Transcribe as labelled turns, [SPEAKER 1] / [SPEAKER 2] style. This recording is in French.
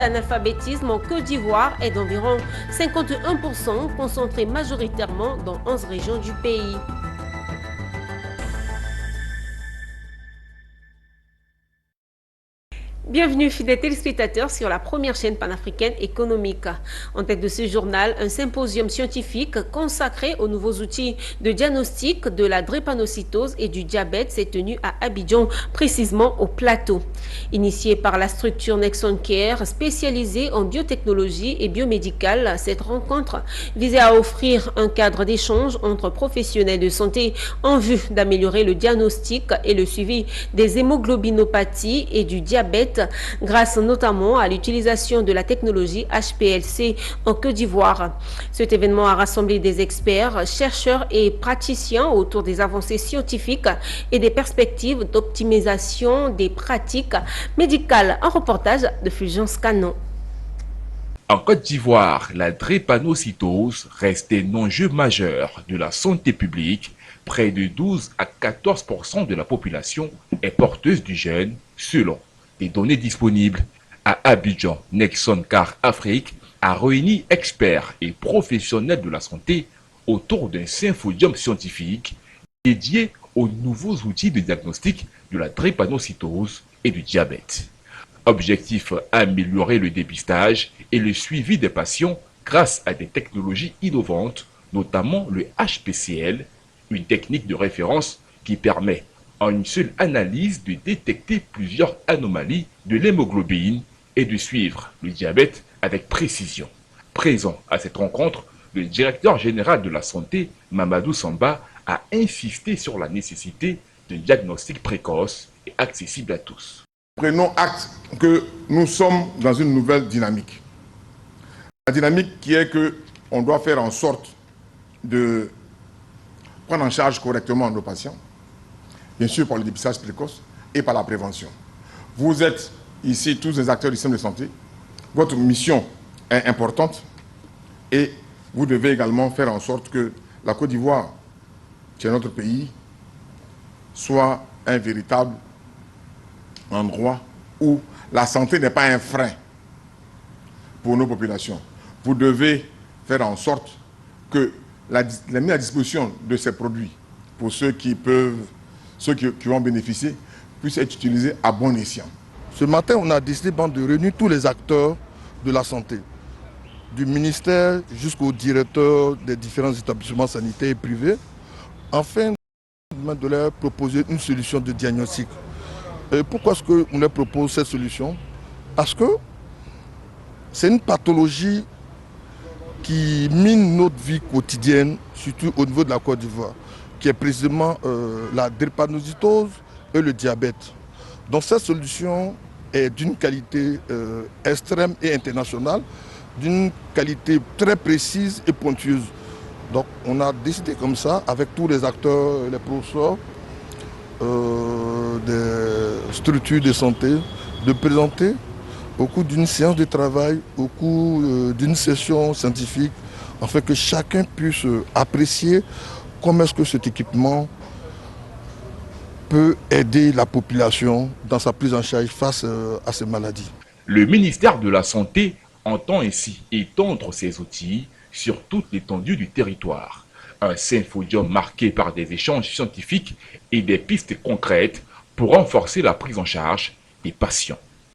[SPEAKER 1] L'analphabétisme en Côte d'Ivoire est d'environ 51%, concentré majoritairement dans 11 régions du pays. Bienvenue, fidèles téléspectateurs, sur la première chaîne panafricaine économique. En tête de ce journal, un symposium scientifique consacré aux nouveaux outils de diagnostic de la drépanocytose et du diabète s'est tenu à Abidjan, précisément au Plateau. Initiée par la structure Nexon Care, spécialisée en biotechnologie et biomédicale, cette rencontre visait à offrir un cadre d'échange entre professionnels de santé en vue d'améliorer le diagnostic et le suivi des hémoglobinopathies et du diabète, grâce notamment à l'utilisation de la technologie HPLC en Côte d'Ivoire. Cet événement a rassemblé des experts, chercheurs et praticiens autour des avancées scientifiques et des perspectives d'optimisation des pratiques médicales. Un reportage de Fulgence Canon.
[SPEAKER 2] En Côte d'Ivoire, la drépanocytose reste un enjeu majeur de la santé publique. Près de 12 à 14% de la population est porteuse du gène, selon des données disponibles. À Abidjan, Nexon Car Afrique a réuni experts et professionnels de la santé autour d'un symposium scientifique dédié aux nouveaux outils de diagnostic de la drépanocytose et du diabète. Objectif: améliorer le dépistage et le suivi des patients grâce à des technologies innovantes, notamment le HPCL, une technique de référence qui permet en une seule analyse de détecter plusieurs anomalies de l'hémoglobine et de suivre le diabète avec précision. Présent à cette rencontre, le directeur général de la santé, Mamadou Samba, a insisté sur la nécessité d'un diagnostic précoce et accessible à tous.
[SPEAKER 3] Prenons acte que nous sommes dans une nouvelle dynamique. La dynamique qui est qu'on doit faire en sorte de prendre en charge correctement nos patients, bien sûr par le dépistage précoce et par la prévention. Vous êtes ici tous les acteurs du système de santé. Votre mission est importante et vous devez également faire en sorte que la Côte d'Ivoire, qui est notre pays, soit un véritable endroit où la santé n'est pas un frein pour nos populations. Vous devez faire en sorte que la mise à disposition de ces produits pour ceux qui vont bénéficier puisse être utilisée à bon escient.
[SPEAKER 4] Ce matin, on a décidé de réunir tous les acteurs de la santé, du ministère jusqu'aux directeurs des différents établissements sanitaires et privés, afin de leur proposer une solution de diagnostic. Et pourquoi est-ce qu'on leur propose cette solution? Parce que c'est une pathologie qui mine notre vie quotidienne, surtout au niveau de la Côte d'Ivoire, qui est précisément la drépanocytose et le diabète. Donc cette solution est d'une qualité extrême et internationale, d'une qualité très précise et pointueuse. Donc on a décidé comme ça, avec tous les acteurs, les professeurs, des structures de santé, de présenter au cours d'une séance de travail, au cours d'une session scientifique, afin que chacun puisse apprécier comment est-ce que cet équipement peut aider la population dans sa prise en charge face à ces maladies.
[SPEAKER 2] Le ministère de la Santé entend ainsi étendre ses outils sur toute l'étendue du territoire. Un symposium marqué par des échanges scientifiques et des pistes concrètes pour renforcer la prise en charge des patients.